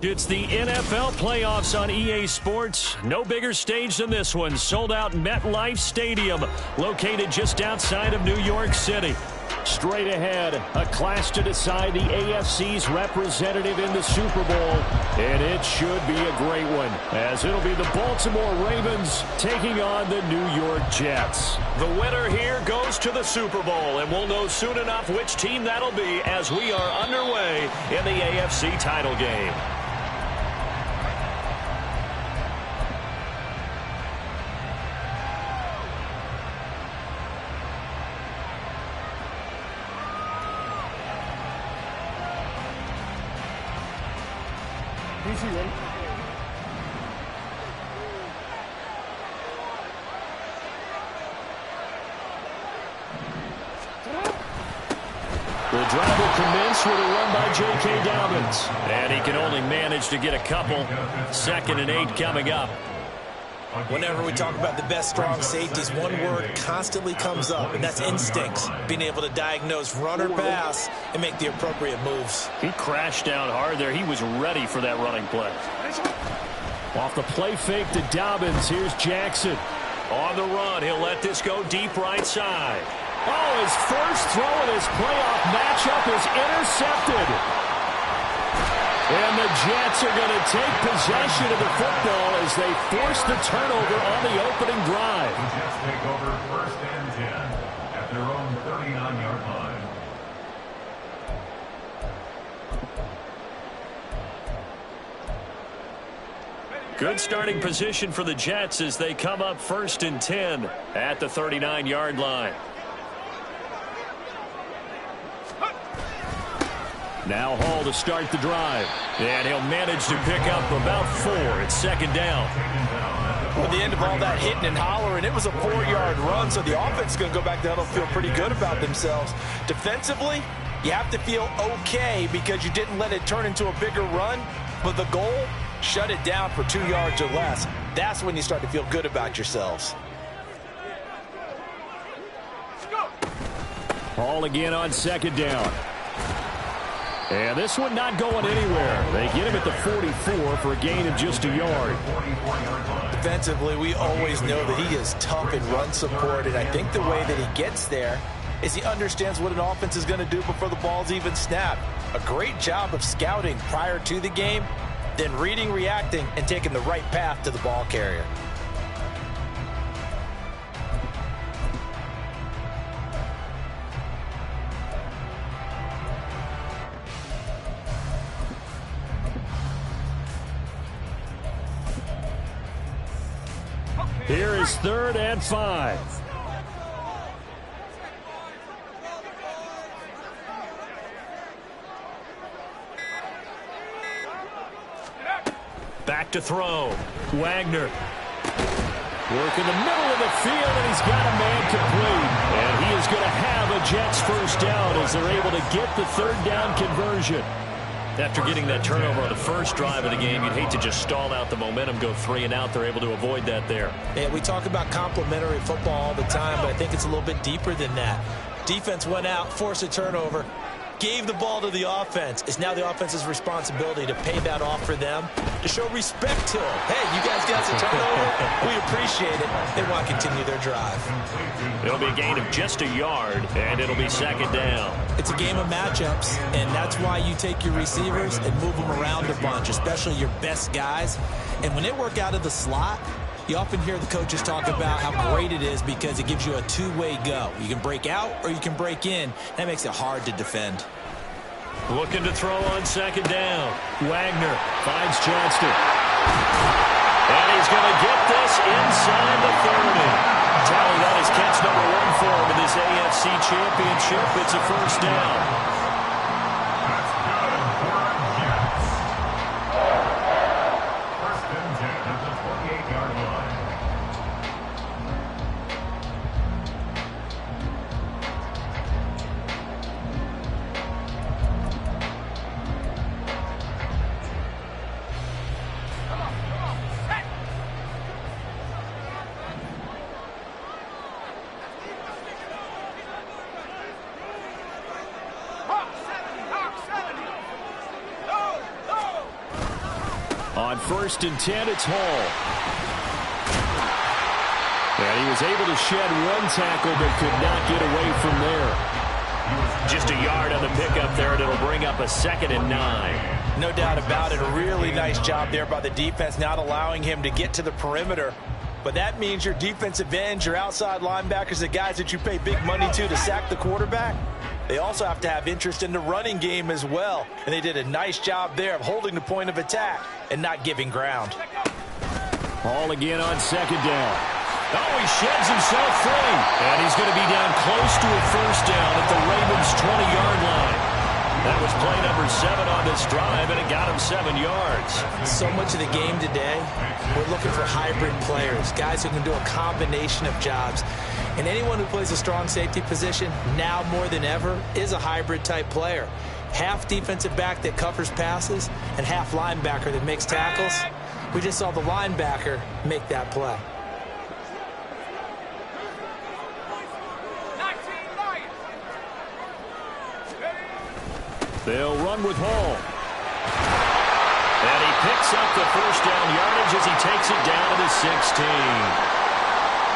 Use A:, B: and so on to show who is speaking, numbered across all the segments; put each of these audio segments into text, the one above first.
A: It's the NFL playoffs on EA Sports. No bigger stage than this one. Sold out MetLife Stadium, located just outside of New York City. Straight ahead, a clash to decide the AFC's representative in the Super Bowl. And it should be a great one, as it'll be the Baltimore Ravens taking on the New York Jets. The winner here goes to the Super Bowl, and we'll know soon enough which team that'll be as we are underway in the AFC title game. The drive will commence with a run by J.K. Dobbins. And he can only manage to get a couple. 2nd and 8 coming up.
B: Whenever we talk about the best strong safeties, one word constantly comes up, and that's instincts. Being able to diagnose run or pass and make the appropriate moves.
A: He crashed down hard there. He was ready for that running play. Off the play fake to Dobbins. Here's Jackson. On the run, he'll let this go deep right side. Oh, his first throw in his playoff matchup is intercepted. And the Jets are going to take possession of the football as they force the turnover on the opening drive.
C: The Jets take over 1st and 10 at their own 39-yard line.
A: Good starting position for the Jets as they come up 1st and 10 at the 39-yard line. Now Hall to start the drive. And he'll manage to pick up about 4. It's 2nd down.
B: At the end of all that hitting and hollering, it was a 4-yard run, so the offense is going to go back down and feel pretty good about themselves. Defensively, you have to feel okay because you didn't let it turn into a bigger run, but the goal, shut it down for 2 yards or less. That's when you start to feel good about yourselves.
A: Hall again on 2nd down. And this one not going anywhere. They get him at the 44 for a gain of just a yard.
B: Defensively, we always know that he is tough in run support, and I think the way that he gets there is he understands what an offense is going to do before the ball's even snapped. A great job of scouting prior to the game, then reading, reacting, and taking the right path to the ball carrier.
A: Here is 3rd and 5. Back to throw. Wagner. Work in the middle of the field, and he's got a man complete. And he is going to have a Jets 1st down as they're able to get the 3rd down conversion. After getting that turnover on the first drive of the game, you'd hate to just stall out the momentum, go 3 and out. They're able to avoid that there.
B: Yeah, we talk about complementary football all the time, but I think it's a little bit deeper than that. Defense went out, forced a turnover, gave the ball to the offense. It's now the offense's responsibility to pay that off for them, to show respect to them. Hey, you guys got the turnover. We appreciate it. They want to continue their drive.
A: It'll be a gain of just a yard, and it'll be 2nd down.
B: It's a game of matchups, and that's why you take your receivers and move them around a bunch, especially your best guys. And when they work out of the slot, you often hear the coaches talk about how great it is because it gives you a two-way go. You can break out or you can break in. That makes it hard to defend.
A: Looking to throw on 2nd down. Wagner finds Johnston. And he's going to get this inside the 30. Tally, that is catch number 1 for him in this AFC Championship. It's a 1st down. On 1st and 10, it's Hall. And he was able to shed one tackle but could not get away from there. Just a yard on the pickup there, and it'll bring up a 2nd and 9.
B: No doubt about it. A really nice job there by the defense, not allowing him to get to the perimeter. But that means your defensive ends, your outside linebackers, the guys that you pay big money to sack the quarterback, they also have to have interest in the running game as well. And they did a nice job there of holding the point of attack and not giving ground.
A: Hall again on 2nd down. Oh, he sheds himself free. And he's going to be down close to a 1st down at the Ravens' 20-yard line. That was play number 7 on this drive, and it got him 7 yards.
B: So much of the game today, we're looking for hybrid players, guys who can do a combination of jobs. And anyone who plays a strong safety position, now more than ever, is a hybrid-type player. Half defensive back that covers passes and half linebacker that makes tackles. We just saw the linebacker make that play.
A: They'll run with Hall. And he picks up the 1st down yardage as he takes it down to the 16.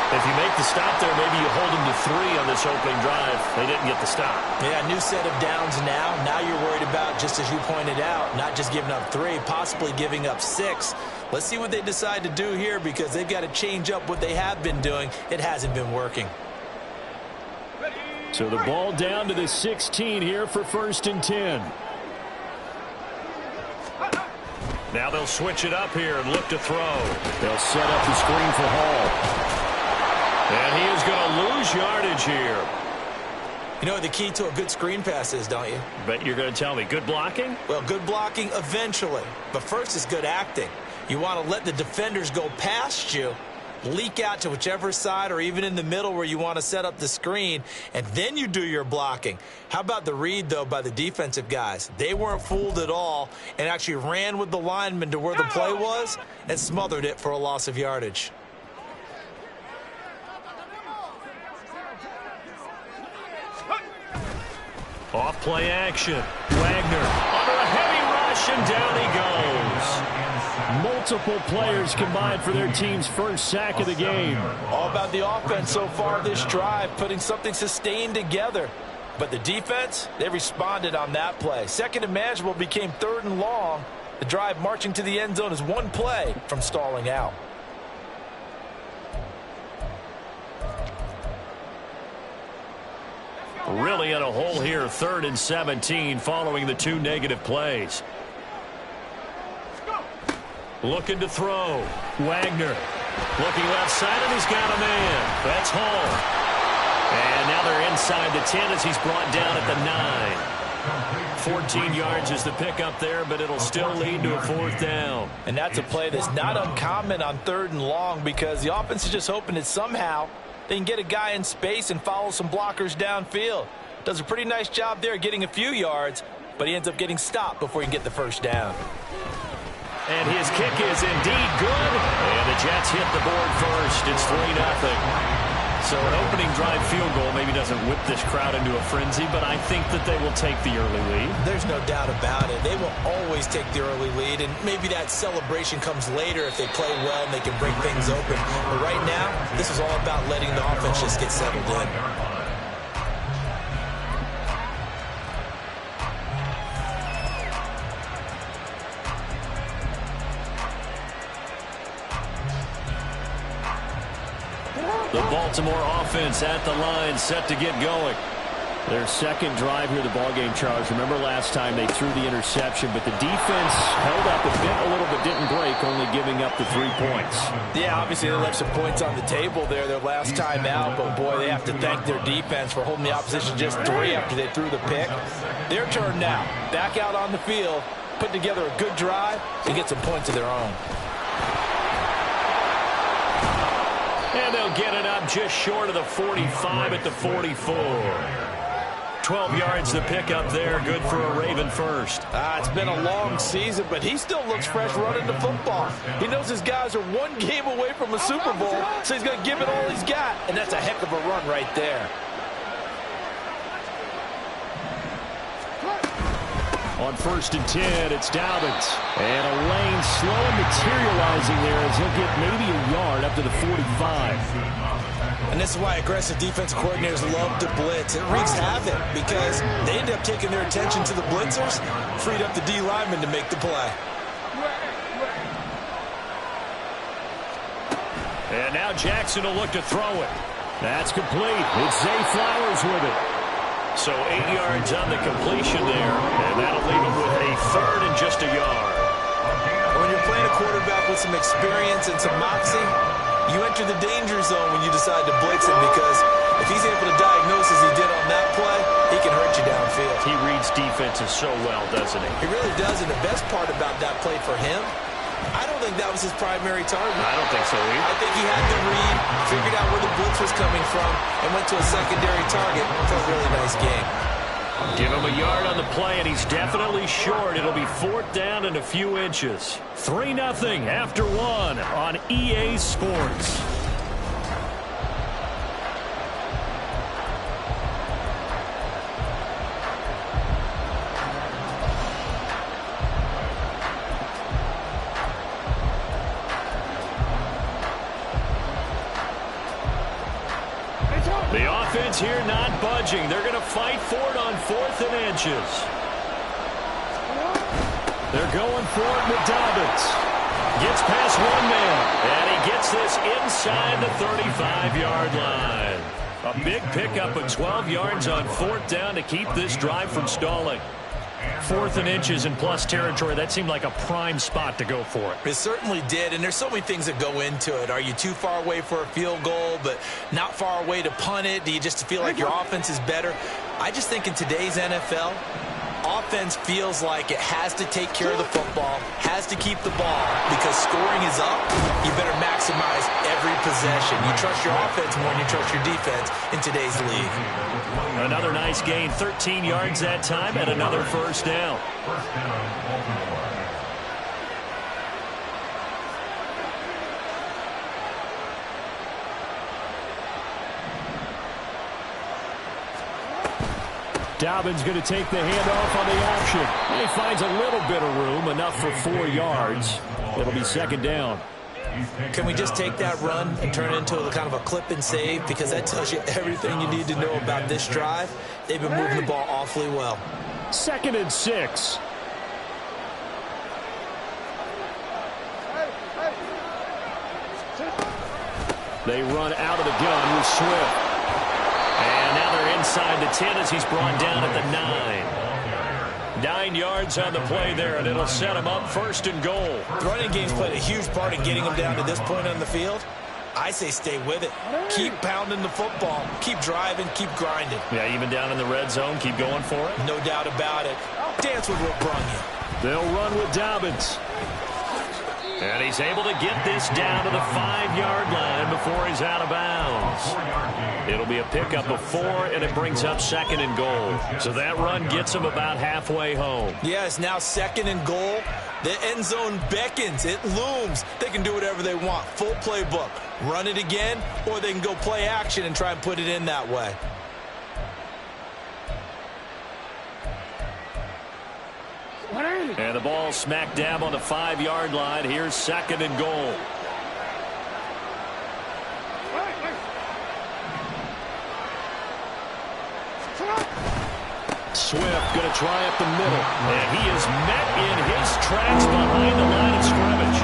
A: If you make the stop there, maybe you hold him to 3 on this opening drive. They didn't get the stop.
B: Yeah, new set of downs now. Now you're worried about, just as you pointed out, not just giving up 3, possibly giving up 6. Let's see what they decide to do here, because they've got to change up what they have been doing. It hasn't been working.
A: So the ball down to the 16 here for 1st and 10. Now they'll switch it up here and look to throw. They'll set up the screen for Hall. And he is going to lose yardage here.
B: You know what the key to a good screen pass is, don't you?
A: Bet you're going to tell me good blocking?
B: Well, good blocking eventually. But first is good acting. You want to let the defenders go past you, leak out to whichever side or even in the middle where you want to set up the screen, and then you do your blocking. How about the read, though, by the defensive guys? They weren't fooled at all and actually ran with the lineman to where the play was and smothered it for a loss of yardage.
A: Off play action. Wagner under a heavy rush, and down he goes. Multiple players combined for their team's 1st sack of the game.
B: All about the offense so far this drive, putting something sustained together. But the defense, they responded on that play. 2nd and manageable became 3rd and long. The drive marching to the end zone is one play from stalling out.
A: Really in a hole here, 3rd and 17 following the 2 negative plays. Looking to throw. Wagner looking left side, and he's got a man. That's Hall. And now they're inside the 10 as he's brought down at the 9. 14 yards is the pickup there, but it'll still lead to a 4th down.
B: And that's a play that's not uncommon on 3rd and long, because the offense is just hoping that somehow they can get a guy in space and follow some blockers downfield. Does a pretty nice job there getting a few yards, but he ends up getting stopped before he can get the 1st down.
A: And his kick is indeed good. And the Jets hit the board first. It's 3-0. So an opening drive field goal maybe doesn't whip this crowd into a frenzy, but I think that they will take the early lead.
B: There's no doubt about it. They will always take the early lead, and maybe that celebration comes later if they play well and they can break things open. But right now, this is all about letting the offense just get settled in.
A: The Baltimore offense at the line, set to get going. Their 2nd drive here, the ballgame, Charles. Remember last time they threw the interception, but the defense held up a little bit, didn't break, only giving up the 3 points.
B: Yeah, obviously they left some points on the table there their last time out, but boy, they have to thank their defense for holding the opposition just 3 after they threw the pick. Their turn now, back out on the field, put together a good drive to get some points of their own.
A: And they'll get it up just short of the 45 at the 44. 12 yards to pick up there. Good for a Raven first.
B: It's been a long season, but he still looks fresh running the football. He knows his guys are 1 game away from a Super Bowl, so he's going to give it all he's got. And that's a heck of a run right there.
A: On 1st and 10, it's Dobbins. And a lane slow materializing there as he'll get maybe a yard up to the 45.
B: And this is why aggressive defensive coordinators love to blitz. It wreaks havoc because they end up taking their attention to the blitzers, freed up the D lineman to make the play.
A: And now Jackson will look to throw it. That's complete. It's Zay Flowers with it. So 8 yards on the completion there, and that'll leave him with a 3rd and just a yard.
B: When you're playing a quarterback with some experience and some moxie, you enter the danger zone when you decide to blitz him, because if he's able to diagnose as he did on that play, he can hurt you downfield.
A: He reads defenses so well, doesn't he?
B: He really does, and the best part about that play for him, I don't think that was his primary target.
A: I don't think so either.
B: I think he had the read, figured out where the blitz was coming from, and went to a secondary target for a really nice game.
A: Give him a yard on the play, and he's definitely short. It'll be 4th down and a few inches. 3-0 after 1 on EA Sports. The offense here not budging. They're going to fight for it on 4th and inches. They're going for it with Dobbins. Gets past one man, and he gets this inside the 35-yard line. A big pickup of 12 yards on 4th down to keep this drive from stalling. 4th and inches in plus territory. That seemed like a prime spot to go for it.
B: It certainly did, and there's so many things that go into it. Are you too far away for a field goal, but not far away to punt it? Do you just feel like your offense is better? I just think in today's NFL, offense feels like it has to take care of the football, has to keep the ball, because scoring is up. You better maximize every possession. You trust your offense more than you trust your defense in today's league.
A: Another nice gain, 13 yards that time, and another 1st down. Dobbins going to take the handoff on the option. And he finds a little bit of room, enough for 4 yards. It'll be 2nd down.
B: Can we just take that run and turn it into a kind of a clip and save? Because that tells you everything you need to know about this drive. They've been moving the ball awfully well.
A: 2nd and 6. They run out of the gun with Swift. And now they're inside the 10 as he's brought down at the 9. 9 yards on the play there, and it'll set him up 1st and goal.
B: The running game's played a huge part in getting him down to this point on the field. I say stay with it. Keep pounding the football. Keep driving. Keep grinding.
A: Yeah, even down in the red zone, keep going for it.
B: No doubt about it. Dance with what brung you.
A: They'll run with Dobbins. And he's able to get this down to the 5-yard line before he's out of bounds. It'll be a pickup of 4, and it brings up 2nd and goal. So that run gets him about halfway home.
B: Yeah, it's now 2nd and goal. The end zone beckons. It looms. They can do whatever they want. Full playbook. Run it again, or they can go play action and try and put it in that way.
A: And the ball smack dab on the 5-yard line. Here's 2nd and goal. Swift going to try up the middle. And he is met in his tracks behind the line of scrimmage.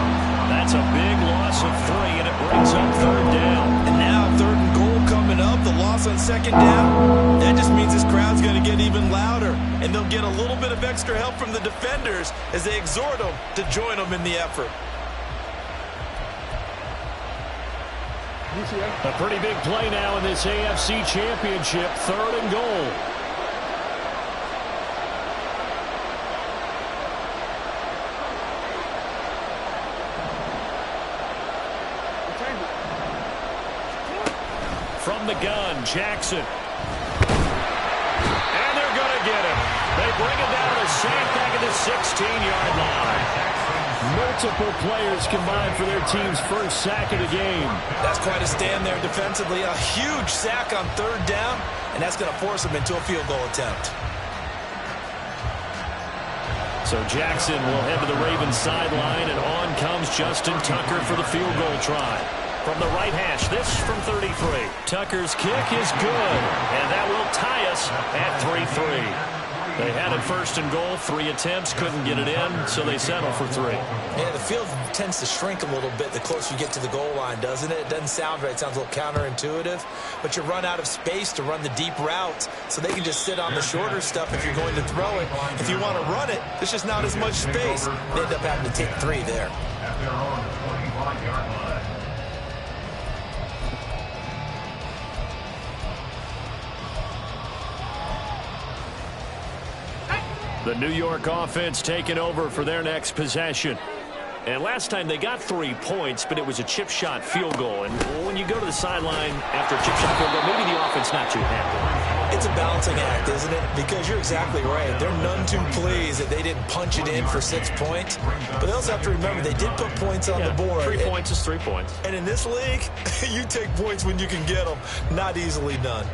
A: That's a big loss of 3, and it brings up 3rd down.
B: And now 3rd and goal coming up. The loss on 2nd down. That just means this crowd's going to get even louder. And they'll get a little bit of extra help from the defenders as they exhort them to join them in the effort.
A: A pretty big play now in this AFC Championship. 3rd and goal. From the gun, Jackson. And they're going to get him. They bring him down to safe back at the 16-yard line. Multiple players combined for their team's first sack of the game.
B: That's quite a stand there defensively. A huge sack on 3rd down, and that's going to force them into a field goal attempt.
A: So Jackson will head to the Ravens sideline, and on comes Justin Tucker for the field goal try. From the right hash, this from 33. Tucker's kick is good, and that will tie us at 3-3. They had it first and goal, 3 attempts, couldn't get it in, so they settle for 3.
B: Yeah, the field tends to shrink a little bit the closer you get to the goal line, doesn't it? It doesn't sound right. It sounds a little counterintuitive, but you run out of space to run the deep routes, so they can just sit on the shorter stuff if you're going to throw it. If you want to run it, there's just not as much space. They end up having to take 3 there.
C: At their own 25-yard line.
A: The New York offense taking over for their next possession. And last time they got 3 points, but it was a chip shot field goal. And when you go to the sideline after a chip shot field goal, maybe the offense not too happy.
B: It's a balancing act, isn't it? Because you're exactly right. They're none too pleased that they didn't punch it in for 6 points. But they also have to remember they did put points on the board.
A: 3 points is 3 points.
B: And in this league, you take points when you can get them. Not easily done.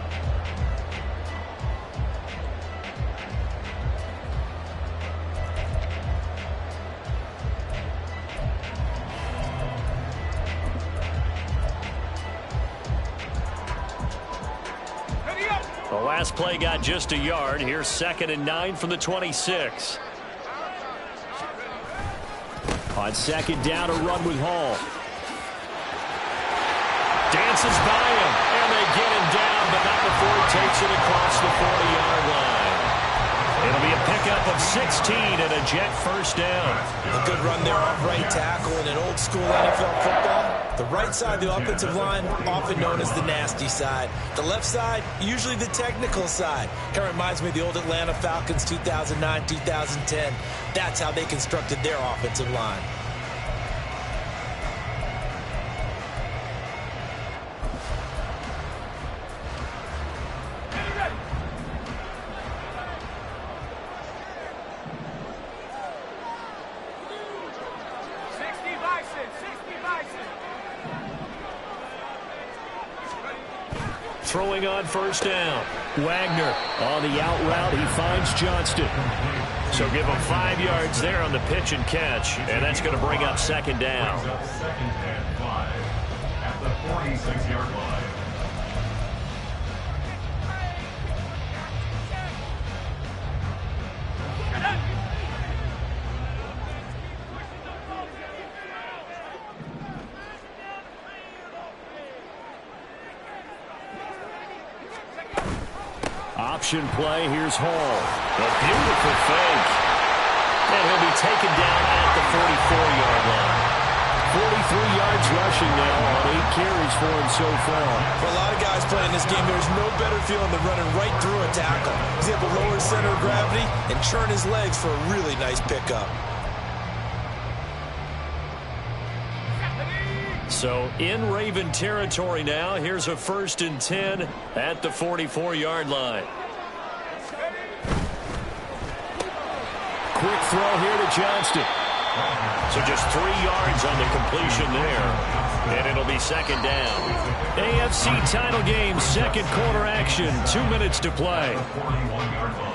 A: The last play got just a yard. Here's 2nd and 9 from the 26. On 2nd down, a run with Hall. Dances by him, and they get him down, but not before he takes it across the 40-yard line. It'll be a pickup of 16 and a Jet first down.
B: A good run there off right tackle in an old-school NFL football. The right side of the offensive line, often known as the nasty side. The left side, usually the technical side. Kind of reminds me of the old Atlanta Falcons 2009, 2010. That's how they constructed their offensive line.
A: Throwing on first down. Wagner on the out route. He finds Johnston. So give him 5 yards there on the pitch and catch. And that's going to bring up 2nd down.
C: 2nd and 5 at the 46-yard line.
A: Option play. Here's Hall. A beautiful fake. And he'll be taken down at the 44-yard line. 43 yards rushing now on 8 carries for him so far.
B: For a lot of guys playing this game, there's no better feeling than running right through a tackle. He's able to lower his center of gravity and churn his legs for a really nice pickup.
A: So in Raven territory now. Here's a 1st and 10 at the 44-yard line. Quick throw here to Johnston. So just 3 yards on the completion there. And it'll be 2nd down. AFC title game, 2nd quarter action. 2 minutes to play.
C: 41-yard line.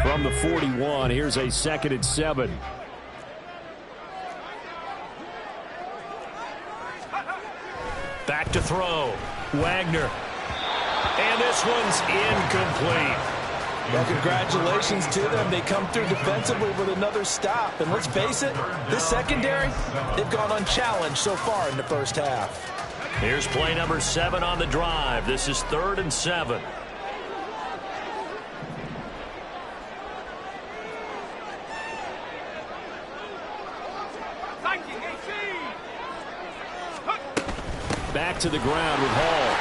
A: From the 41, here's a 2nd and 7. Back to throw. Wagner. And this one's incomplete.
B: Well, congratulations to them. They come through defensively with another stop. And let's face it, this secondary, they've gone unchallenged so far in the first half.
A: Here's play number 7 on the drive. This is 3rd and 7. Back to the ground with Hall.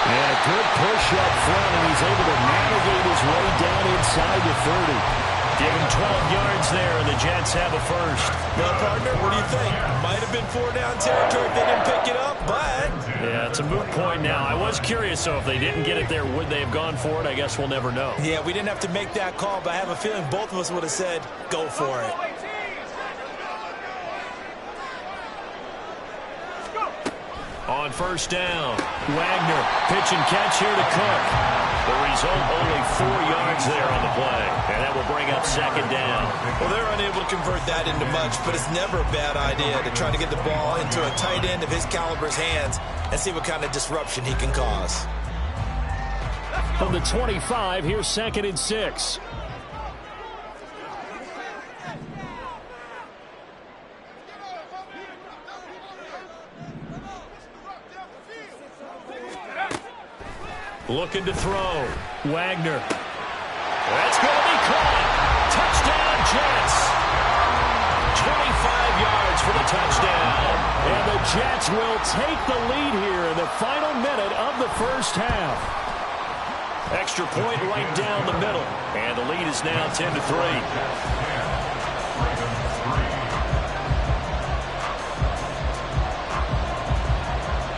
A: And a good push up front, and he's able to navigate his way down inside the 30. Give him 12 yards there, and the Jets have a first.
B: Well, partner, what do you think? Might have been 4-down territory if they didn't pick it up, but...
A: Yeah, it's a moot point now. I was curious, so if they didn't get it there, would they have gone for it? I guess we'll never know.
B: Yeah, we didn't have to make that call, but I have a feeling both of us would have said, go for it.
A: On first down, Wagner, pitch and catch here to Cook. The result, only 4 yards there on the play, and that will bring up second down.
B: Well, they're unable to convert that into much, but it's never a bad idea to try to get the ball into a tight end of his caliber's hands and see what kind of disruption he can cause.
A: From the 25, here's 2nd and 6. Looking to throw. Wagner. That's going to be caught. Touchdown, Jets. 25 yards for the touchdown. And the Jets will take the lead here in the final minute of the first half. Extra point right down the middle. And the lead is now 10-3.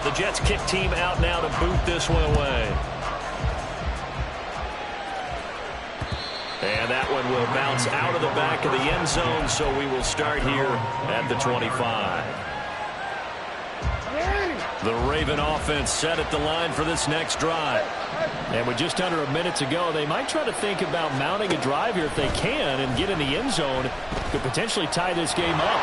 A: The Jets kick team out now to boot this one away. And that one will bounce out of the back of the end zone, so we will start here at the 25. The Raven offense set at the line for this next drive. And with just under a minute to go, they might try to think about mounting a drive here if they can and get in the end zone. Could potentially tie this game up.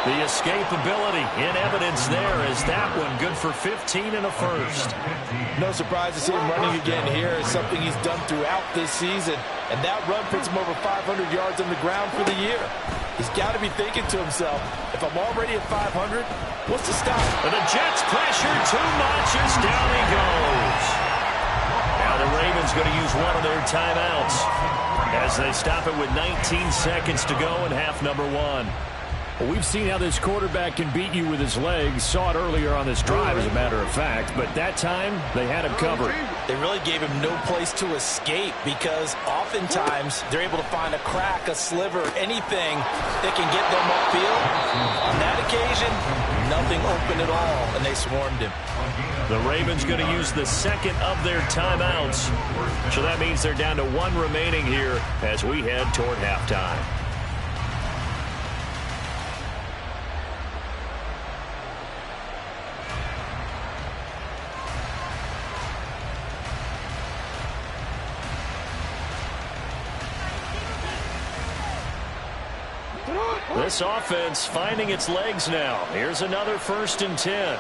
A: The escapability in evidence there is that one good for 15 and a first.
B: No surprise to see him running again here. It's something he's done throughout this season. And that run puts him over 500 yards on the ground for the year. He's got to be thinking to himself, if I'm already at 500, what's to stop?
A: And the Jets pressure too much as down he goes. Now the Ravens going to use one of their timeouts as they stop it with 19 seconds to go in half number 1. Well, we've seen how this quarterback can beat you with his legs. Saw it earlier on this drive, as a matter of fact. But that time, they had him covered.
B: They really gave him no place to escape because oftentimes they're able to find a crack, a sliver, anything that can get them upfield. On that occasion, nothing open at all, and they swarmed him.
A: The Ravens going to use the second of their timeouts. So that means they're down to 1 remaining here as we head toward halftime. This offense finding its legs now. Here's another 1st and 10.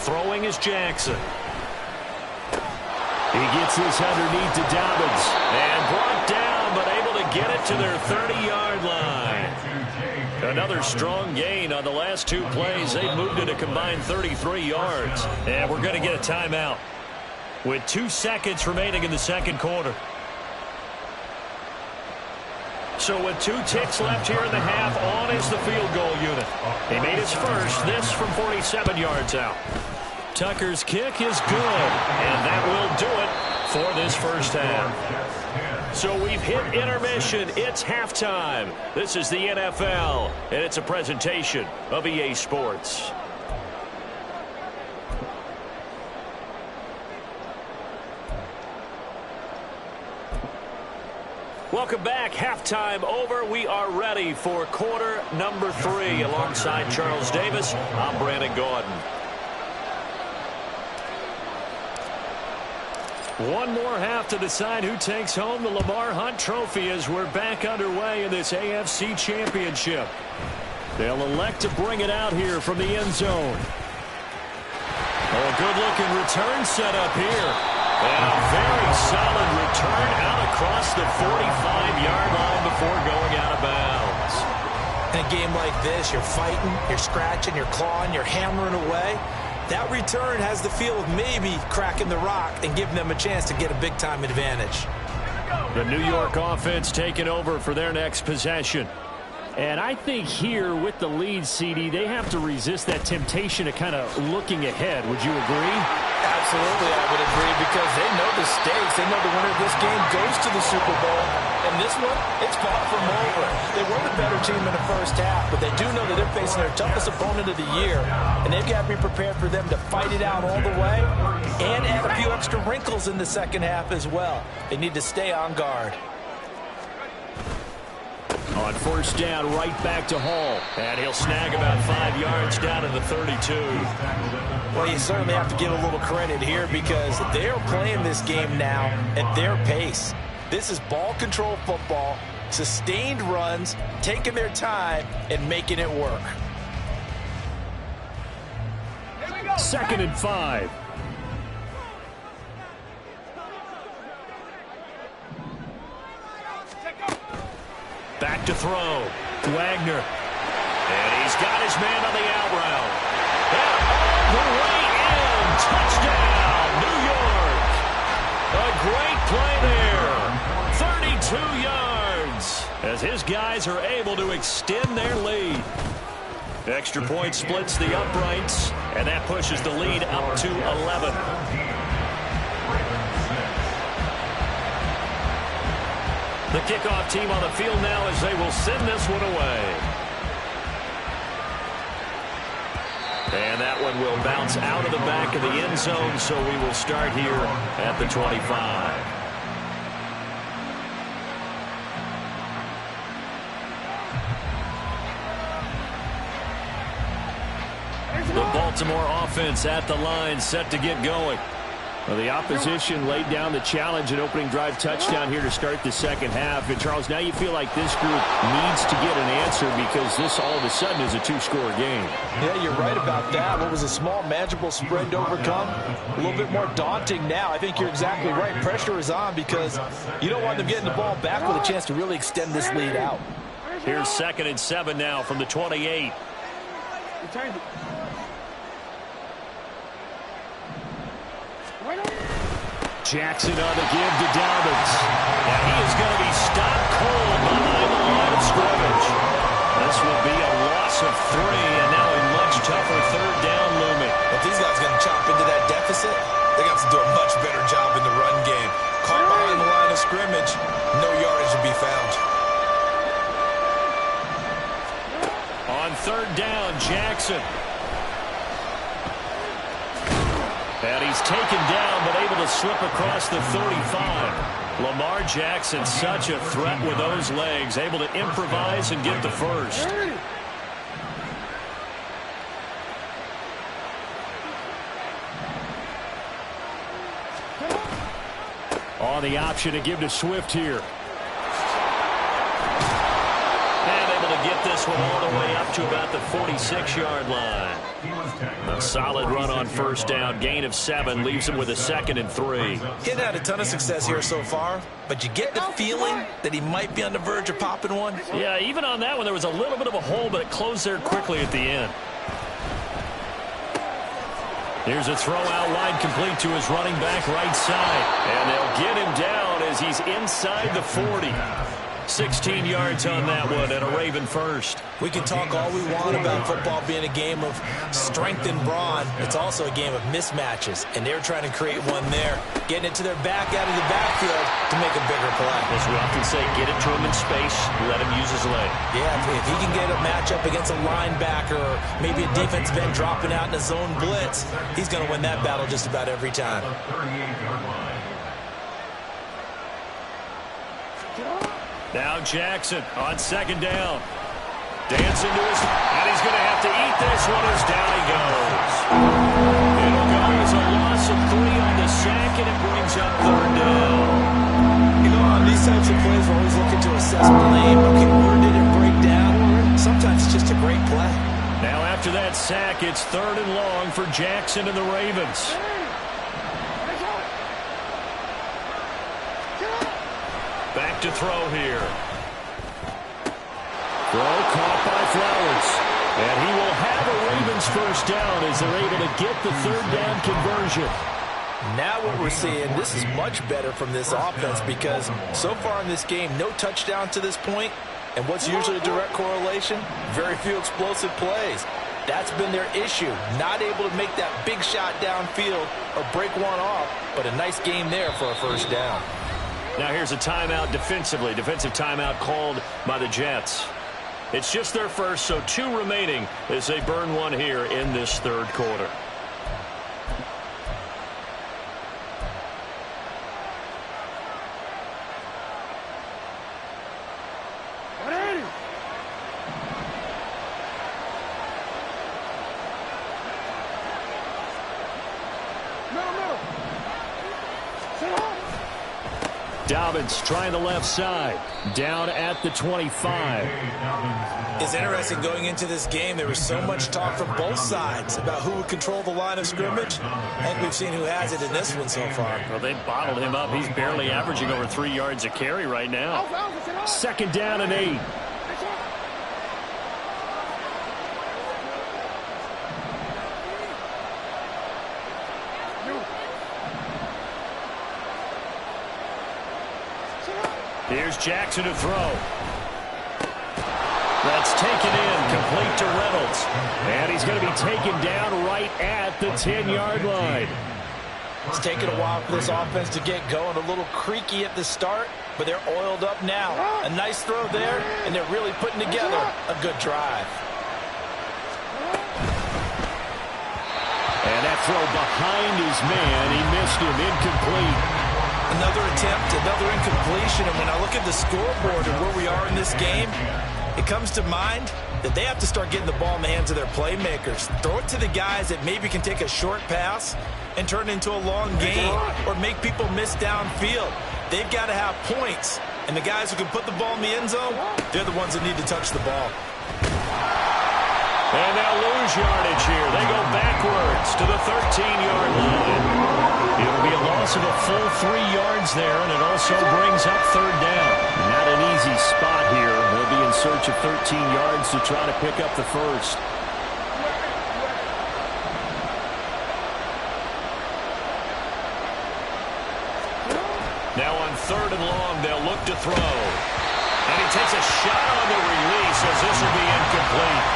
A: Throwing is Jackson. He gets this underneath to Dobbins. And brought down, but able to get it to their 30-yard line. Another strong gain on the last 2 plays. They've moved it a combined 33 yards. And we're going to get a timeout with 2 seconds remaining in the second quarter. So with 2 ticks left here in the half, on is the field goal unit. He made his first, this from 47 yards out. Tucker's kick is good, and that will do it for this first half. So we've hit intermission. It's halftime. This is the NFL, and it's a presentation of EA Sports. Welcome back. Halftime over. We are ready for quarter number 3. Alongside Charles Davis, I'm Brandon Gordon. One more half to decide who takes home the Lamar Hunt Trophy as we're back underway in this AFC Championship. They'll elect to bring it out here from the end zone. Oh, good-looking return set up here. And a very solid return out across the 45-yard line before going out of bounds.
B: In a game like this, you're fighting, you're scratching, you're clawing, you're hammering away. That return has the feel of maybe cracking the rock and giving them a chance to get a big-time advantage.
A: The New York offense taking over for their next possession. And I think here with the lead, CD, they have to resist that temptation of kind of looking ahead. Would you agree?
B: Absolutely, I would agree, because they know the stakes. They know the winner of this game goes to the Super Bowl. And this one, it's fought from over. They were the better team in the first half, but they do know that they're facing their toughest opponent of the year. And they've got to be prepared for them to fight it out all the way and add a few extra wrinkles in the second half as well. They need to stay on guard.
A: On first down, right back to Hall. And he'll snag about 5 yards down to the 32.
B: Well, you certainly have to give a little credit here, because they're playing this game now at their pace. This is ball control football, sustained runs, taking their time and making it work.
A: 2nd and 5. Back to throw. Wagner. And he's got his man on the out route. And all the way in. Touchdown, New York. A great play there. 32 yards. As his guys are able to extend their lead. Extra point splits the uprights. And that pushes the lead up to 11. The kickoff team on the field now as they will send this one away. And that one will bounce out of the back of the end zone, so we will start here at the 25. The Baltimore offense at the line, set to get going. Well, the opposition laid down the challenge and opening drive touchdown here to start the second half. And, Charles, now you feel like this group needs to get an answer, because this all of a sudden is a two-score game.
B: Yeah, you're right about that. What was a small, manageable spread to overcome, a little bit more daunting now. I think you're exactly right. Pressure is on, because you don't want them getting the ball back with a chance to really extend this lead out.
A: Here's 2nd and 7 now from the 28. Jackson on the give to Dobbins. And he is going to be stopped cold behind the line of scrimmage. This will be a loss of 3, and now a much tougher third down looming.
D: If these guys are going to chop into that deficit, they got to do a much better job in the run game. Caught behind the line of scrimmage, no yardage to be found.
A: On third down, Jackson. And he's taken down, but able to slip across the 35. Lamar Jackson, such a threat with those legs, able to improvise and get the first. On the option to give to Swift here. And able to get this one all the way up to about the 46-yard line. A solid run on first down. Gain of 7 leaves him with a 2nd and 3.
B: He hadn't had a ton of success here so far, but you get the feeling that he might be on the verge of popping one.
A: Yeah, even on that one, there was a little bit of a hole, but it closed there quickly at the end. Here's a throw out wide, complete to his running back right side. And they'll get him down as he's inside the 40. 16 yards on that one, and a Raven first.
B: We can talk all we want about football being a game of strength and brawn. It's also a game of mismatches, and they're trying to create one there, getting it to their back out of the backfield to make a bigger play.
A: As we often say, get it to him in space, let him use his leg.
B: Yeah, if he can get a matchup against a linebacker or maybe a defensive end dropping out in a zone blitz, he's going to win that battle just about every time.
A: Now Jackson on second down. Dancing to his, and he's going to have to eat this one as down he goes. It'll go as a loss of 3 on the sack, and it brings up third down.
B: You know, on these types of plays, we're always looking to assess blame. Okay, where did it break down? Sometimes it's just a great play.
A: Now after that sack, it's 3rd and long for Jackson and the Ravens. Back to throw here. Throw caught by Flowers. And he will have a Ravens first down as they're able to get the third down conversion.
B: Now what we're seeing, this is much better from this offense, because so far in this game, no touchdown to this point, And what's usually a direct correlation? Very few explosive plays. That's been their issue. Not able to make that big shot downfield or break one off, but a nice game there for a first down.
A: Now here's a timeout defensively. Defensive timeout called by the Jets. It's just their first, so 2 remaining as they burn one here in this third quarter. Dobbins trying the left side. Down at the 25.
D: It's interesting going into this game. There was so much talk from both sides about who would control the line of scrimmage. I think we've seen who has it in this one so far.
A: Well, they bottled him up. He's barely averaging over 3 yards a carry right now. 2nd down and 8. Here's Jackson to throw. That's taken in, complete to Reynolds. And he's going to be taken down right at the 10-yard line.
B: It's taken a while for this offense to get going. A little creaky at the start, but they're oiled up now. A nice throw there, and they're really putting together a good drive.
A: And that throw behind his man. He missed him, incomplete.
B: Another attempt, another incompletion, and when I look at the scoreboard and where we are in this game, it comes to mind that they have to start getting the ball in the hands of their playmakers. Throw it to the guys that maybe can take a short pass and turn it into a long gain or make people miss downfield. They've got to have points, and the guys who can put the ball in the end zone, they're the ones that need to touch the ball.
A: And they'll lose yardage here. They go backwards to the 13-yard line. It'll be a loss of a full 3 yards there, and it also brings up 3rd down. Not an easy spot here. They'll be in search of 13 yards to try to pick up the first. Now on 3rd and long, they'll look to throw. And he takes a shot on the release as this will be incomplete.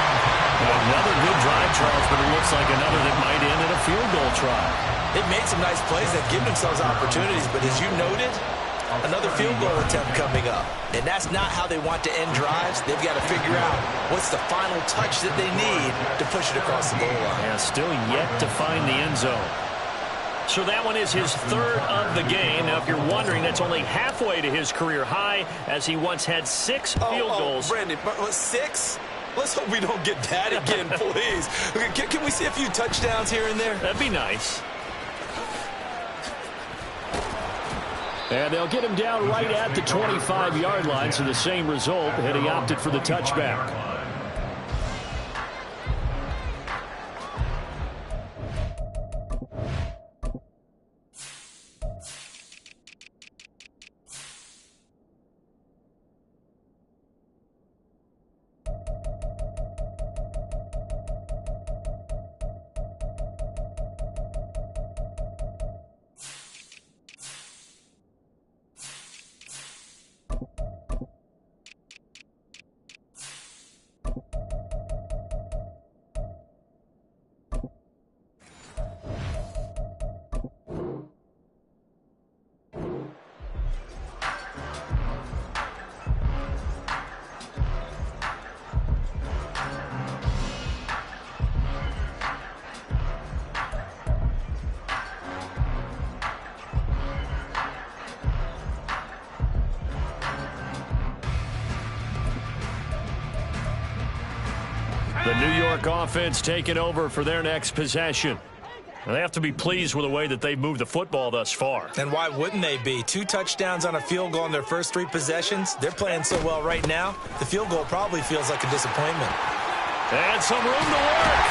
A: Another good drive, Charles, but it looks like another that might end in a field goal try.
B: They've made some nice plays. They've given themselves opportunities, but as you noted, another field goal attempt coming up. And that's not how they want to end drives. They've got to figure out what's the final touch that they need to push it across the goal line.
A: Yeah, still yet to find the end zone. So that one is his 3rd of the game. Now, if you're wondering, that's only halfway to his career high, as he once had 6 field goals.
B: Brandon, 6? Let's hope we don't get that again, please. Can we see a few touchdowns here and there?
A: That'd be nice. And they'll get him down right at the 25-yard line, so the same result, and he opted for the touchback. The New York offense taking over for their next possession. They have to be pleased with the way that they've moved the football thus far.
B: And why wouldn't they be? 2 touchdowns on a field goal in their first 3 possessions. They're playing so well right now, the field goal probably feels like a disappointment.
A: And some room to work.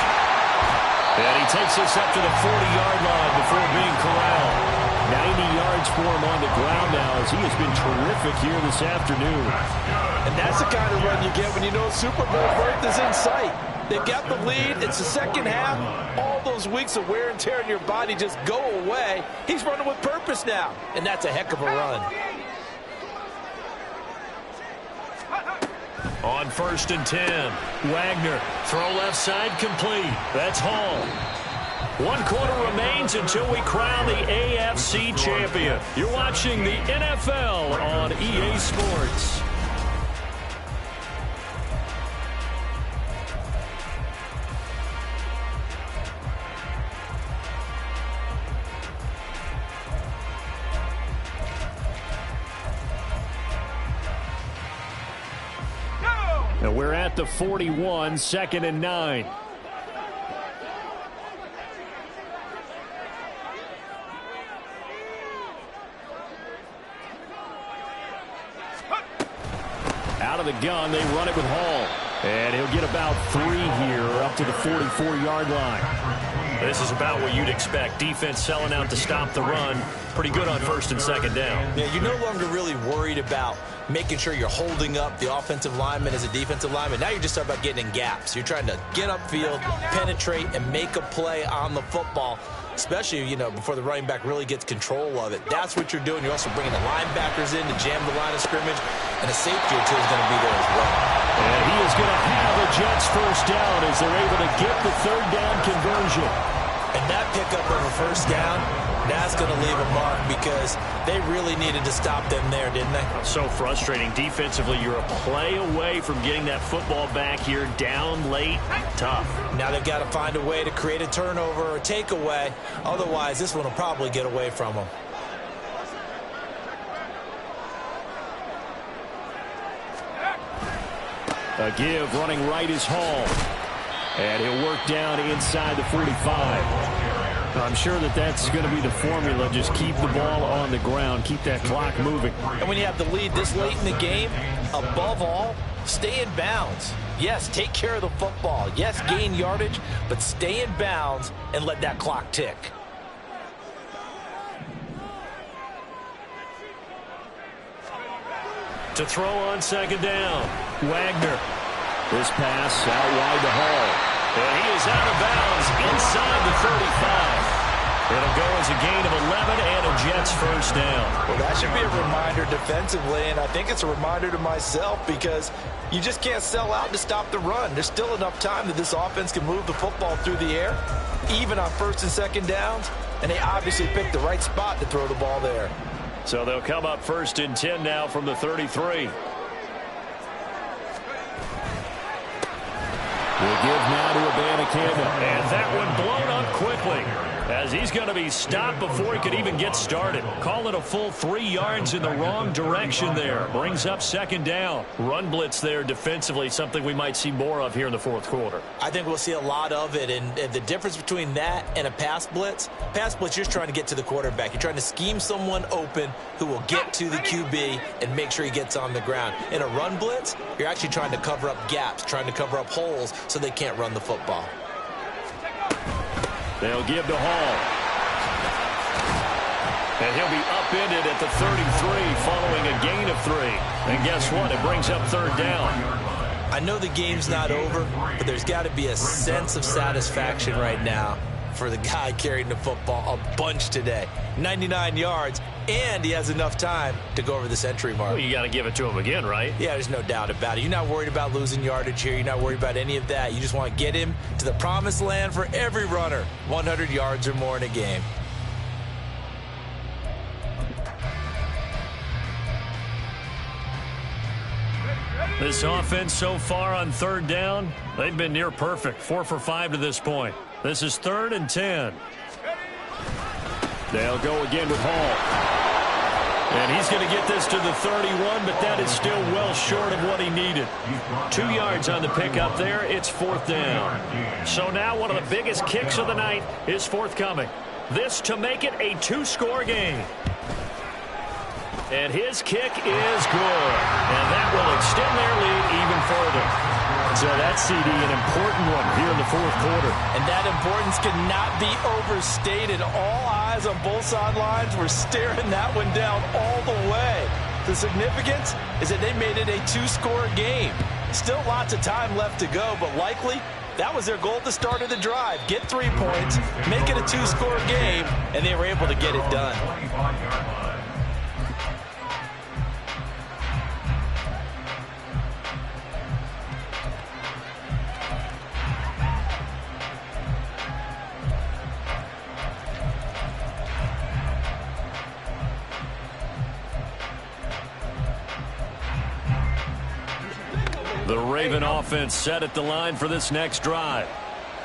A: And he takes this up to the 40-yard line before being corralled. 90 yards for him on the ground now as he has been terrific here this afternoon.
B: And that's the kind of run you get when you know Super Bowl berth is in sight. They've got the lead. It's the second half. All those weeks of wear and tear in your body just go away. He's running with purpose now, and that's a heck of a run.
A: On 1st and 10. Wagner, throw left side complete. That's Hall. 1 quarter remains until we crown the AFC champion. You're watching the NFL on EA Sports. And we're at the 41, 2nd and 9. Out of the gun, they run it with Hall. And he'll get about 3 here up to the 44-yard line. This is about what you'd expect. Defense selling out to stop the run. Pretty good on 1st and 2nd down.
D: Yeah, you're no longer really worried about making sure you're holding up the offensive lineman as a defensive lineman. Now you're just talking about getting in gaps. You're trying to get upfield, penetrate, and make a play on the football, especially, before the running back really gets control of it. That's what you're doing. You're also bringing the linebackers in to jam the line of scrimmage, and a safety or two is going to be there as well.
A: And he is going to have a Jets first down as they're able to get the 3rd down conversion.
D: And that pickup of a first down, that's going to leave a mark because they really needed to stop them there, didn't they?
A: So frustrating. Defensively, you're a play away from getting that football back here down late. Tough.
D: Now they've got to find a way to create a turnover or takeaway. Otherwise, this one will probably get away from them.
A: A give running right is Hall. And he'll work down inside the 45. I'm sure that's going to be the formula. Just keep the ball on the ground. Keep that clock moving.
D: And when you have the lead this late in the game, above all, stay in bounds. Yes, take care of the football. Yes, gain yardage, but stay in bounds and let that clock tick.
A: To throw on 2nd down. Wagner. This pass out wide to Hall. And he is out of bounds inside the 35. It'll go as a gain of 11 and a Jets first down.
B: Well, that should be a reminder defensively, and I think it's a reminder to myself because you just can't sell out to stop the run. There's still enough time that this offense can move the football through the air, even on 1st and 2nd downs, and they obviously picked the right spot to throw the ball there.
A: So they'll come up 1st and 10 now from the 33. We'll give now to Abanikanda. And that one blown up quickly as he's going to be stopped before he could even get started. Call it a full 3 yards in the wrong direction there. Brings up 2nd down. Run blitz there defensively, something we might see more of here in the 4th quarter.
D: I think we'll see a lot of it, and the difference between that and a pass blitz, you're just trying to get to the quarterback. You're trying to scheme someone open who will get to the QB and make sure he gets on the ground. In a run blitz, you're actually trying to cover up gaps, trying to cover up holes so they can't run the football.
A: They'll give to Hall. And he'll be upended at the 33 following a gain of 3. And guess what? It brings up 3rd down.
D: I know the game's not over, but there's got to be a sense of satisfaction right now for the guy carrying the football a bunch today. 99 yards, and he has enough time to go over the century mark.
A: Well, you got to give it to him again, right?
D: Yeah, there's no doubt about it. You're not worried about losing yardage here. You're not worried about any of that. You just want to get him to the promised land for every runner, 100 yards or more in a game.
A: This offense so far on 3rd down, they've been near perfect. 4 for 5 to this point. This is 3rd and 10. They'll go again with Hall. And he's going to get this to the 31, but that is still well short of what he needed. 2 yards on the pickup there. It's 4th down. So now one of the biggest kicks of the night is forthcoming. This to make it a 2-score game. And his kick is good. And that will extend their lead even further. So that CD, an important one here in the 4th quarter.
B: And that importance cannot be overstated. All eyes on both sidelines were staring that one down all the way. The significance is that they made it a 2-score game. Still lots of time left to go, but likely that was their goal at the start of the drive. Get 3 points, make it a 2-score game, and they were able to get it done.
A: The Raven offense set at the line for this next drive.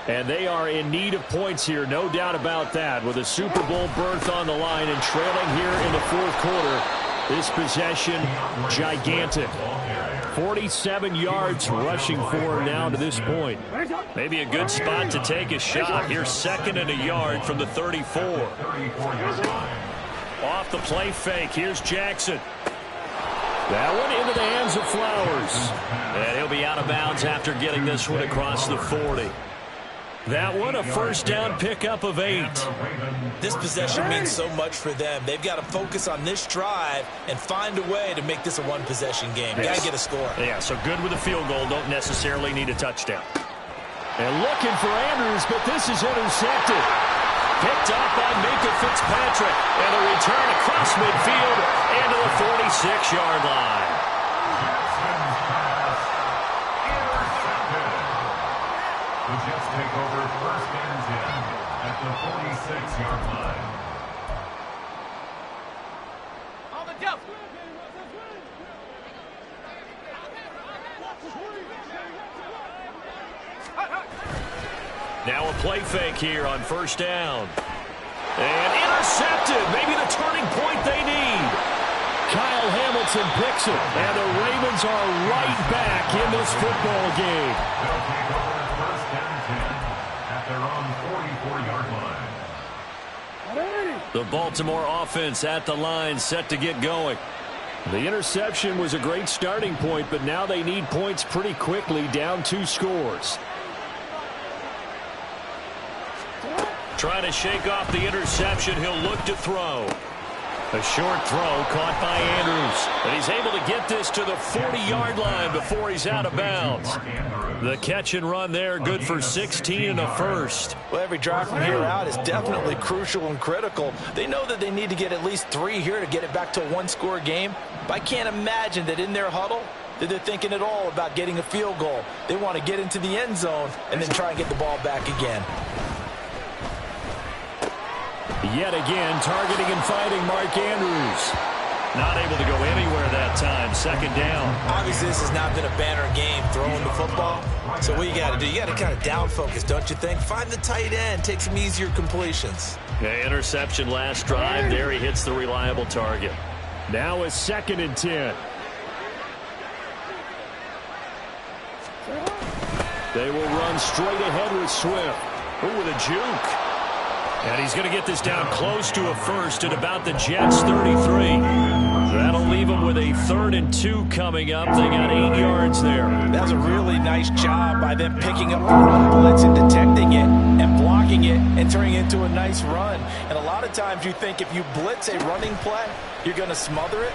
A: And they are in need of points here, no doubt about that. With a Super Bowl berth on the line and trailing here in the fourth quarter, this possession gigantic. 47 yards rushing for now to this point. Maybe a good spot to take a shot. Here's 2nd and a yard from the 34. Off the play fake, here's Jackson. That one into the hands of Flowers. And he'll be out of bounds after getting this one across the 40. That one a first down pickup of 8.
D: This possession means so much for them. They've got to focus on this drive and find a way to make this a one-possession game. Got to get a score.
A: Yeah, so good with a field goal. Don't necessarily need a touchdown. And looking for Andrews, but this is intercepted. Picked up by Minkah Fitzpatrick. And a return across midfield and to the 46-yard line.
C: The Jets take over 1st and 10 at the 46-yard line.
E: On the jump.
A: Now a play fake here on first down. And intercepted. Maybe the turning point they need. Kyle Hamilton picks it. And the Ravens are right back in this football game.
C: They'll take over 1st and 10 at their own 44-yard line.
A: The Baltimore offense at the line, set to get going. The interception was a great starting point, but now they need points pretty quickly, down 2 scores. Trying to shake off the interception, he'll look to throw. A short throw caught by Andrews. And he's able to get this to the 40-yard line before he's out of bounds. The catch and run there, good for 16 and a first.
B: Well, every drive from here out is definitely crucial and critical. They know that they need to get at least 3 here to get it back to a one-score game. But I can't imagine that in their huddle that they're thinking at all about getting a field goal. They want to get into the end zone and then try and get the ball back again.
A: Yet again, targeting and fighting Mark Andrews. Not able to go anywhere that time. 2nd down.
D: Obviously, this has not been a banner game throwing the football. So what you got to do, you got to kind of down focus, don't you think? Find the tight end, take some easier completions.
A: The interception last drive. There he hits the reliable target. Now a 2nd and 10. They will run straight ahead with Swift. Ooh, with a juke. And he's going to get this down close to a first at about the Jets' 33. That'll leave them with a 3rd and 2 coming up. They got 8 yards there.
B: That was a really nice job by them picking up the run blitz and detecting it and blocking it and turning it into a nice run. And a lot of times you think if you blitz a running play, you're going to smother it.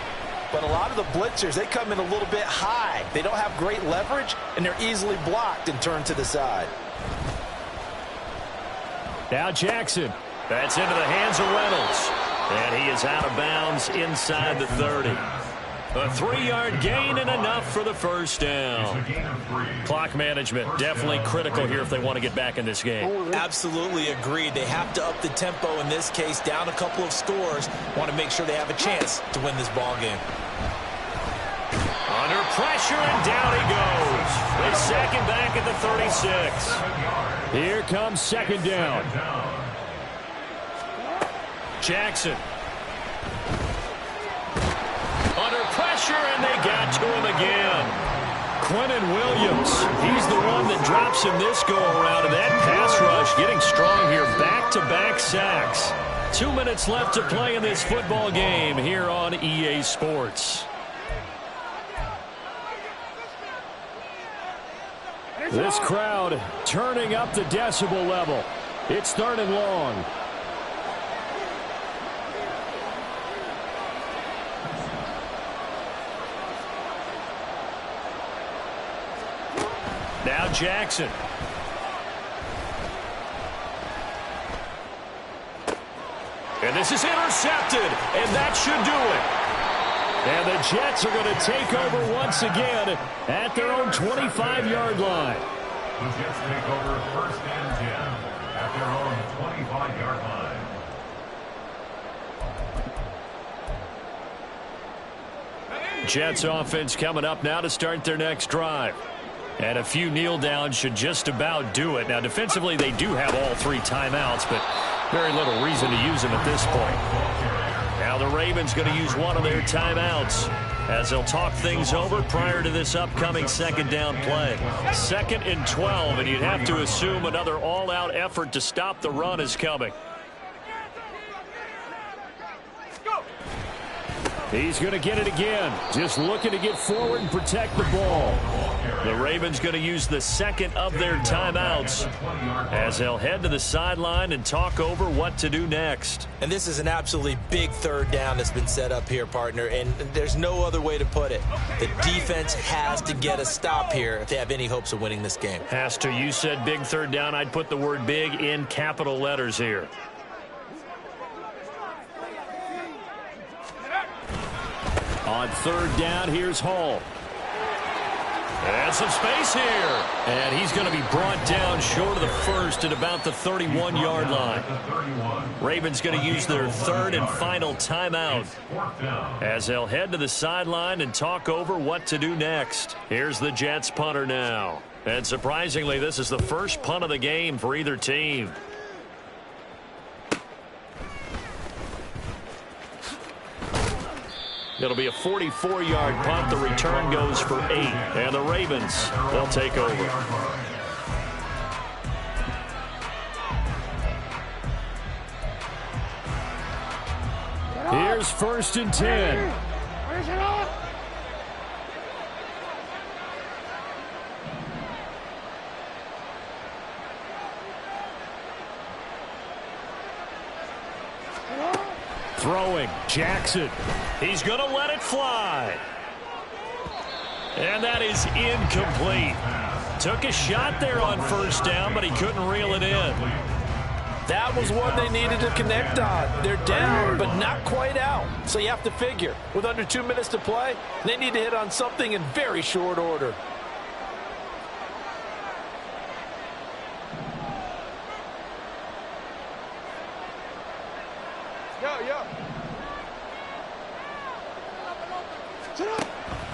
B: But a lot of the blitzers, they come in a little bit high. They don't have great leverage, and they're easily blocked and turned to the side.
A: Now Jackson. That's into the hands of Reynolds. And he is out of bounds inside the 30. A 3-yard gain and enough for the first down. Clock management definitely critical here if they want to get back in this game.
D: Absolutely agreed. They have to up the tempo in this case, down a couple of scores. Want to make sure they have a chance to win this ball game.
A: Under pressure, and down he goes. They sack him back at the 36. Here comes 2nd down. Jackson. Under pressure, and they got to him again. Quentin Williams, he's the one that drops him this go-around, and that pass rush getting strong here. Back-to-back sacks. 2 minutes left to play in this football game here on EA Sports. This crowd turning up the decibel level. It's 3rd and long. Now Jackson. And this is intercepted, and that should do it. And the Jets are going to take over once again at their own 25-yard line.
C: The Jets take over 1st and 10 at their own 25-yard line.
A: Jets offense coming up now to start their next drive. And a few kneel downs should just about do it. Now, defensively, they do have all 3 timeouts, but very little reason to use them at this point. Now the Ravens going to use one of their timeouts as they'll talk things over prior to this upcoming second down play. 2nd and 12, and you'd have to assume another all-out effort to stop the run is coming. He's going to get it again. Just looking to get forward and protect the ball. The Ravens going to use the 2nd of their timeouts as they'll head to the sideline and talk over what to do next.
D: And this is an absolutely big 3rd down that's been set up here, partner, and there's no other way to put it. The defense has to get a stop here if they have any hopes of winning this game.
A: Has to. You said big 3rd down. I'd put the word big in capital letters here. On 3rd down, here's Hall. And some space here. And he's going to be brought down short of the first at about the 31-yard line. Ravens going to use their 3rd and final timeout as they'll head to the sideline and talk over what to do next. Here's the Jets punter now. And surprisingly, this is the first punt of the game for either team. It'll be a 44-yard punt. The return goes for 8. And the Ravens, they'll take over. Here's 1st and 10. Throwing, Jackson. He's going to let it fly. And that is incomplete. Took a shot there on 1st down, but he couldn't reel it in.
B: That was one they needed to connect on. They're down, but not quite out. So you have to figure, with under 2 minutes to play, they need to hit on something in very short order.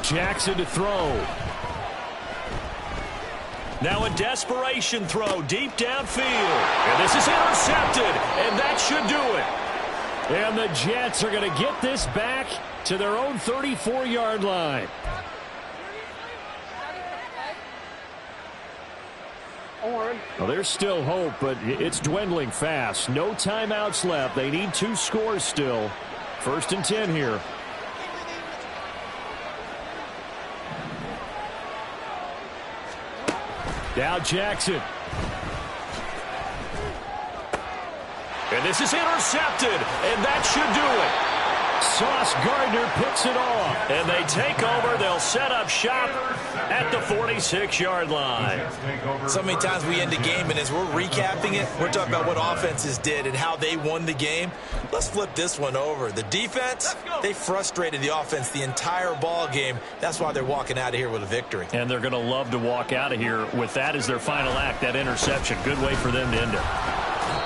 A: Jackson to throw. Now a desperation throw deep downfield. And this is intercepted. And that should do it. And the Jets are going to get this back to their own 34-yard line. Well, there's still hope, but it's dwindling fast. No timeouts left. They need 2 scores still. 1st and 10 here. Now Jackson. And this is intercepted, and that should do it. Sauce Gardner picks it off, and they take over. They'll set up shop at the 46-yard line.
D: So many times we end the game, and as we're recapping it, we're talking about what offenses did and how they won the game. Let's flip this one over. The defense, they frustrated the offense the entire ball game. That's why they're walking out of here with a victory.
A: And they're going to love to walk out of here with that as their final act, that interception. Good way for them to end it.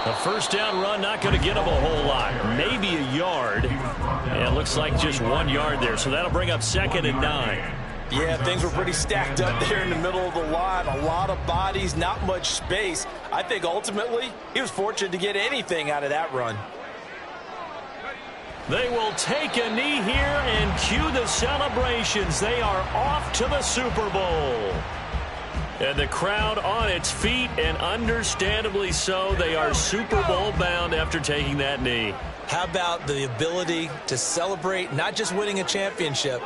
A: A 1st down run, not going to get them a whole lot. Maybe a yard. And it looks like just 1 yard there. So that'll bring up 2nd and 9.
B: Yeah, things were pretty stacked up there in the middle of the line. A lot of bodies, not much space. I think ultimately he was fortunate to get anything out of that run.
A: They will take a knee here and cue the celebrations. They are off to the Super Bowl. And the crowd on its feet, and understandably so. They are Super Bowl bound after taking that knee.
D: How about the ability to celebrate not just winning a championship,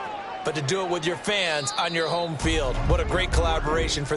D: but to do it with your fans on your home field? What a great collaboration for